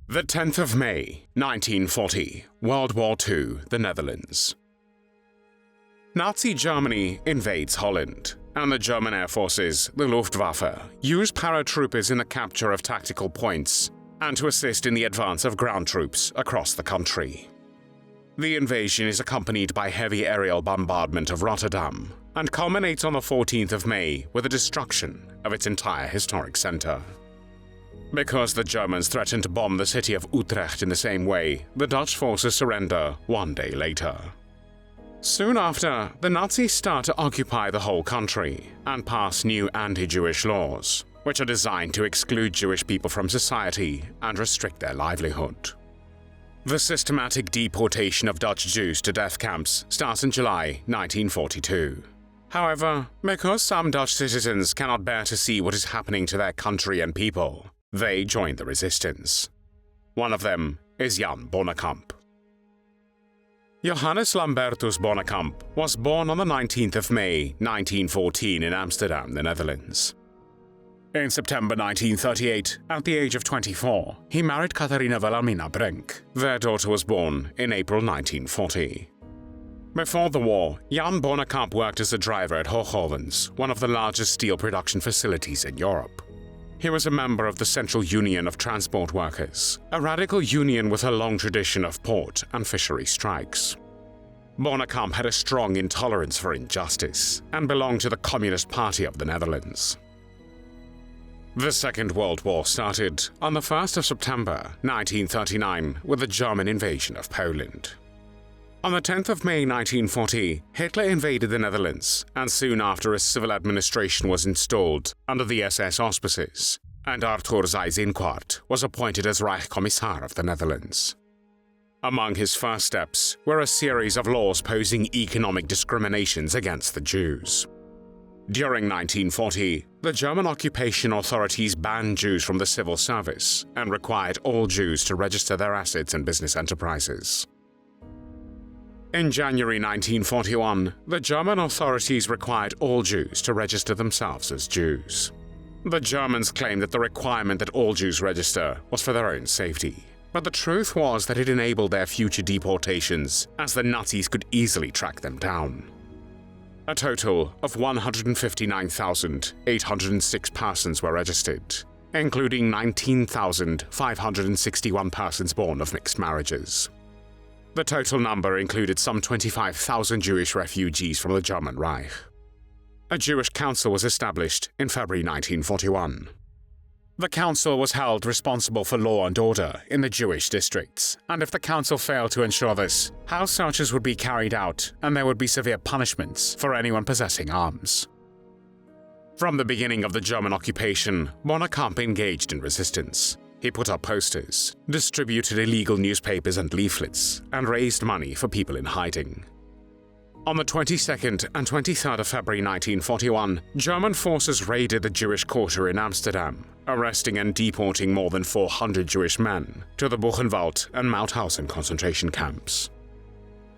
The 10th of May, 1940, World War II, the Netherlands. Nazi Germany invades Holland, and the German air forces, the Luftwaffe, use paratroopers in the capture of tactical points and to assist in the advance of ground troops across the country. The invasion is accompanied by heavy aerial bombardment of Rotterdam and culminates on the 14th of May with the destruction of its entire historic center. Because the Germans threatened to bomb the city of Utrecht in the same way, the Dutch forces surrender one day later. Soon after, the Nazis start to occupy the whole country and pass new anti-Jewish laws, which are designed to exclude Jewish people from society and restrict their livelihood. The systematic deportation of Dutch Jews to death camps starts in July 1942. However, because some Dutch citizens cannot bear to see what is happening to their country and people, they join the resistance. One of them is Jan Bonekamp. Johannes Lambertus Bonekamp was born on the 19th of May 1914 in Amsterdam, the Netherlands. In September 1938, at the age of 24, he married Catharina Wilhelmina Brink. Their daughter was born in April 1940. Before the war, Jan Bonekamp worked as a driver at Hooghovens, one of the largest steel production facilities in Europe. He was a member of the Central Union of Transport Workers, a radical union with a long tradition of port and fishery strikes. Bonekamp had a strong intolerance for injustice and belonged to the Communist Party of the Netherlands. The Second World War started on the 1st of September 1939 with the German invasion of Poland. On the 10th of May 1940, Hitler invaded the Netherlands, and soon after a civil administration was installed under the SS auspices, and Arthur Seyss-Inquart was appointed as Reich Commissar of the Netherlands. Among his first steps were a series of laws posing economic discriminations against the Jews. During 1940, the German occupation authorities banned Jews from the civil service and required all Jews to register their assets and business enterprises. In January 1941, the German authorities required all Jews to register themselves as Jews. The Germans claimed that the requirement that all Jews register was for their own safety, but the truth was that it enabled their future deportations, as the Nazis could easily track them down. A total of 159,806 persons were registered, including 19,561 persons born of mixed marriages. The total number included some 25,000 Jewish refugees from the German Reich. A Jewish council was established in February 1941. The council was held responsible for law and order in the Jewish districts, and if the council failed to ensure this, house searches would be carried out and there would be severe punishments for anyone possessing arms. From the beginning of the German occupation, Bonekamp engaged in resistance. He put up posters, distributed illegal newspapers and leaflets, and raised money for people in hiding. On the 22nd and 23rd of February 1941, German forces raided the Jewish quarter in Amsterdam, arresting and deporting more than 400 Jewish men to the Buchenwald and Mauthausen concentration camps.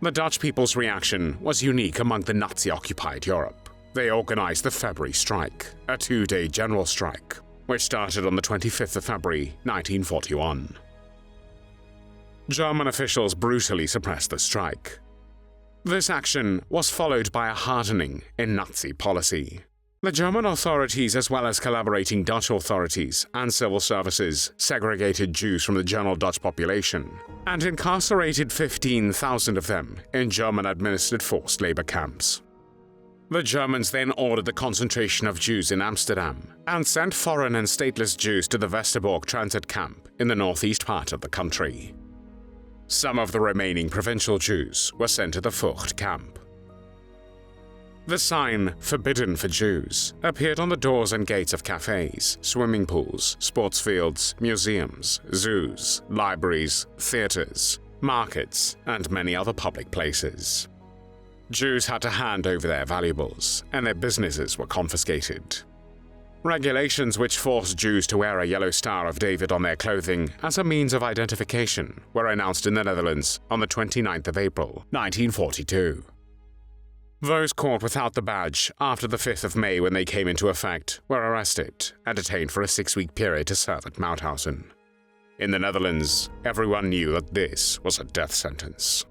The Dutch people's reaction was unique among the Nazi-occupied Europe. They organized the February Strike, a two-day general strike, which started on the 25th of February 1941. German officials brutally suppressed the strike. This action was followed by a hardening in Nazi policy. The German authorities, as well as collaborating Dutch authorities and civil services, segregated Jews from the general Dutch population and incarcerated 15,000 of them in German-administered forced labor camps. The Germans then ordered the concentration of Jews in Amsterdam and sent foreign and stateless Jews to the Westerbork transit camp in the northeast part of the country. Some of the remaining provincial Jews were sent to the Vught camp. The sign, "Forbidden for Jews," appeared on the doors and gates of cafes, swimming pools, sports fields, museums, zoos, libraries, theaters, markets, and many other public places. Jews had to hand over their valuables, and their businesses were confiscated. Regulations which forced Jews to wear a yellow Star of David on their clothing as a means of identification were announced in the Netherlands on the 29th of April, 1942. Those caught without the badge after the 5th of May when they came into effect were arrested and detained for a 6-week period to serve at Mauthausen. In the Netherlands, everyone knew that this was a death sentence.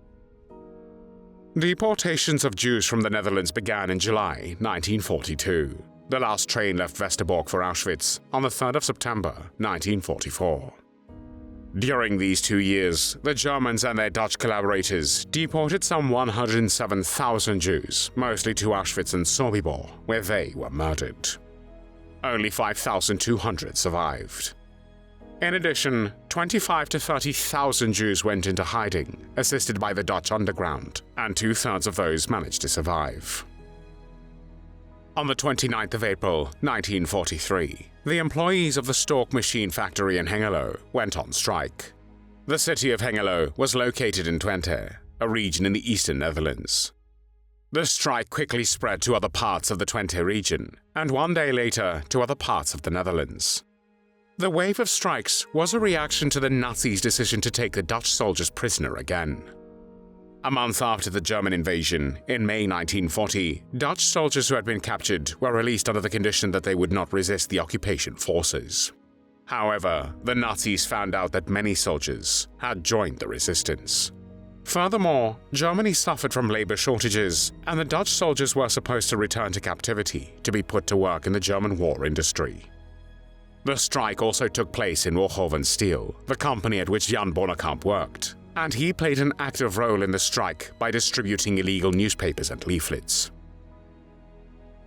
Deportations of Jews from the Netherlands began in July 1942. The last train left Westerbork for Auschwitz on the 3rd of September 1944. During these 2 years, the Germans and their Dutch collaborators deported some 107,000 Jews, mostly to Auschwitz and Sobibor, where they were murdered. Only 5,200 survived. In addition, 25,000 to 30,000 Jews went into hiding, assisted by the Dutch underground, and 2/3 of those managed to survive. On the 29th of April 1943, the employees of the Stork machine factory in Hengelo went on strike. The city of Hengelo was located in Twente, a region in the eastern Netherlands. The strike quickly spread to other parts of the Twente region, and 1 day later to other parts of the Netherlands. The wave of strikes was a reaction to the Nazis' decision to take the Dutch soldiers prisoner again. A month after the German invasion, in May 1940, Dutch soldiers who had been captured were released under the condition that they would not resist the occupation forces. However, the Nazis found out that many soldiers had joined the resistance. Furthermore, Germany suffered from labor shortages, and the Dutch soldiers were supposed to return to captivity to be put to work in the German war industry. The strike also took place in Woolhoven Steel, the company at which Jan Bonekamp worked, and he played an active role in the strike by distributing illegal newspapers and leaflets.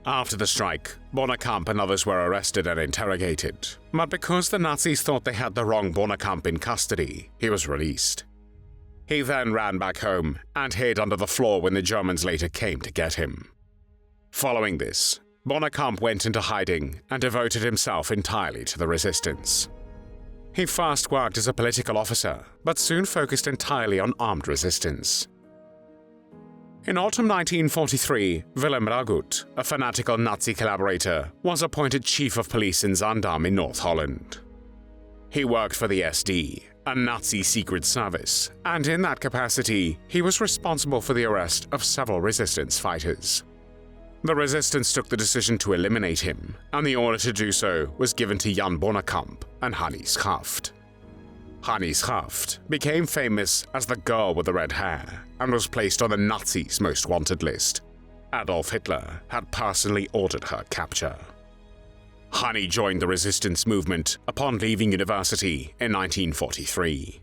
After the strike, Bonekamp and others were arrested and interrogated, but because the Nazis thought they had the wrong Bonekamp in custody, he was released. He then ran back home and hid under the floor when the Germans later came to get him. Following this, Bonekamp went into hiding and devoted himself entirely to the resistance. He first worked as a political officer, but soon focused entirely on armed resistance. In autumn 1943, Willem Ragut, a fanatical Nazi collaborator, was appointed chief of police in Zaandam in North Holland. He worked for the SD, a Nazi secret service, and in that capacity, he was responsible for the arrest of several resistance fighters. The resistance took the decision to eliminate him, and the order to do so was given to Jan Bonekamp and Hannie Schaft. Hannie Schaft became famous as the girl with the red hair and was placed on the Nazis' most wanted list. Adolf Hitler had personally ordered her capture. Hannie joined the resistance movement upon leaving university in 1943.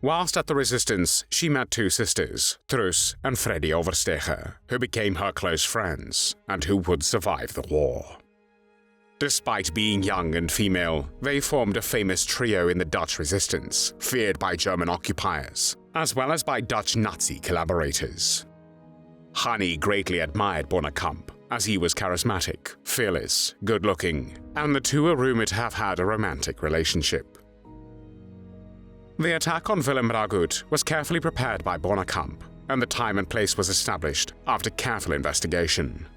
Whilst at the resistance, she met two sisters, Truus and Freddy Oversteger, who became her close friends and who would survive the war. Despite being young and female, they formed a famous trio in the Dutch resistance, feared by German occupiers, as well as by Dutch Nazi collaborators. Hannie greatly admired Bonekamp, as he was charismatic, fearless, good-looking, and the two are rumored to have had a romantic relationship. The attack on Willem Ragut was carefully prepared by Bonekamp, and the time and place was established after careful investigation.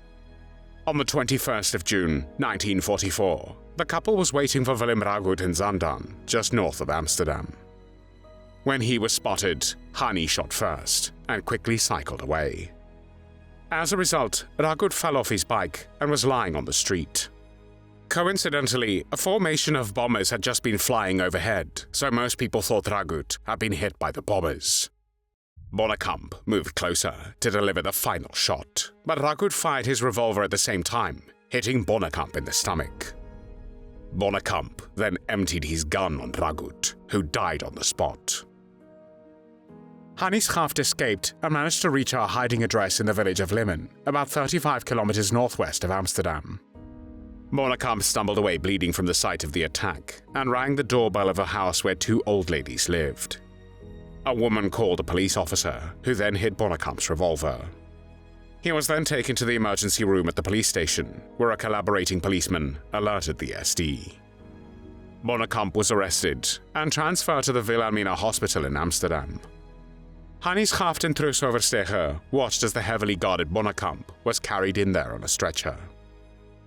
On the 21st of June, 1944, the couple was waiting for Willem Ragut in Zaandam, just north of Amsterdam. When he was spotted, Hannie shot first and quickly cycled away. As a result, Ragut fell off his bike and was lying on the street. Coincidentally, a formation of bombers had just been flying overhead, so most people thought Ragut had been hit by the bombers. Bonekamp moved closer to deliver the final shot, but Ragut fired his revolver at the same time, hitting Bonekamp in the stomach. Bonekamp then emptied his gun on Ragut, who died on the spot. Hannie Schaft escaped and managed to reach her hiding address in the village of Limmen, about 35 kilometers northwest of Amsterdam. Bonekamp stumbled away bleeding from the site of the attack and rang the doorbell of a house where two old ladies lived. A woman called a police officer, who then hid Bonekamp's revolver. He was then taken to the emergency room at the police station, where a collaborating policeman alerted the SD. Bonekamp was arrested and transferred to the Wilhelmina Hospital in Amsterdam. Hannie Schaft and Truus Oversteger watched as the heavily guarded Bonekamp was carried in there on a stretcher.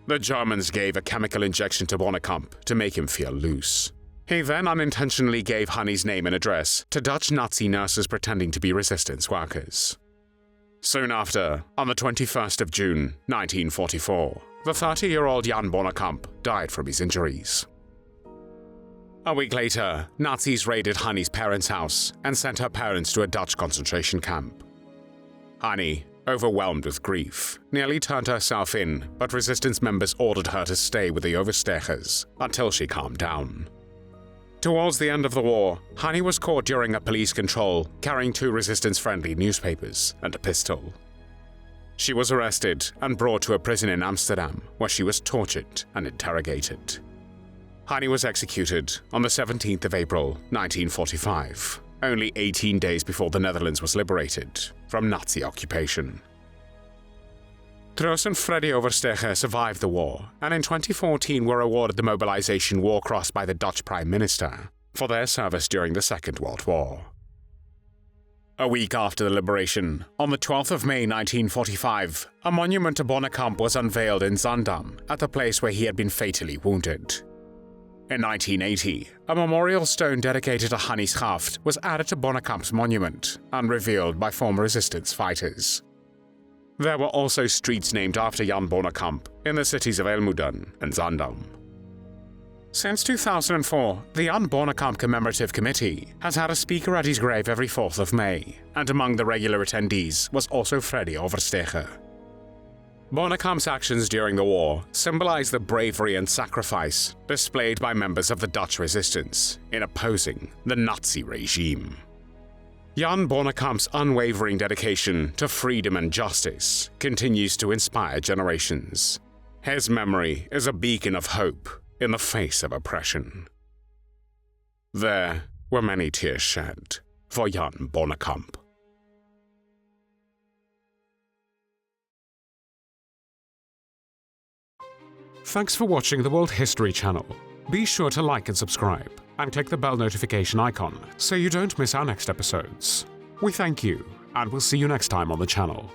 The Germans gave a chemical injection to Bonekamp to make him feel loose. He then unintentionally gave Hannie's name and address to Dutch Nazi nurses pretending to be resistance workers. Soon after, on the 21st of June, 1944, the 30-year-old Jan Bonekamp died from his injuries. A week later, Nazis raided Hanni's parents' house and sent her parents to a Dutch concentration camp. Hanni, overwhelmed with grief, nearly turned herself in, but resistance members ordered her to stay with the overstechers until she calmed down. Towards the end of the war, Hanni was caught during a police control carrying 2 resistance-friendly newspapers and a pistol. She was arrested and brought to a prison in Amsterdam, where she was tortured and interrogated. Hanni was executed on the 17th of April, 1945, only 18 days before the Netherlands was liberated from Nazi occupation. Troos and Freddy Overstecher survived the war, and in 2014 were awarded the Mobilization War Cross by the Dutch Prime Minister for their service during the Second World War. A week after the liberation, on the 12th of May 1945, a monument to Bonekamp was unveiled in Zaandam at the place where he had been fatally wounded. In 1980, a memorial stone dedicated to Hanni's Schaft was added to Bonekamp's monument and revealed by former resistance fighters. There were also streets named after Jan Bonekamp in the cities of Elmudan and Zaandam. Since 2004, the Jan Bonekamp Commemorative Committee has had a speaker at his grave every 4th of May, and among the regular attendees was also Freddy Overstecher. Bonekamp's actions during the war symbolize the bravery and sacrifice displayed by members of the Dutch resistance in opposing the Nazi regime. Jan Bonekamp's unwavering dedication to freedom and justice continues to inspire generations. His memory is a beacon of hope in the face of oppression. There were many tears shed for Jan Bonekamp. Thanks for watching the World History Channel. Be sure to like and subscribe, and click the bell notification icon so you don't miss our next episodes. We thank you, and we'll see you next time on the channel.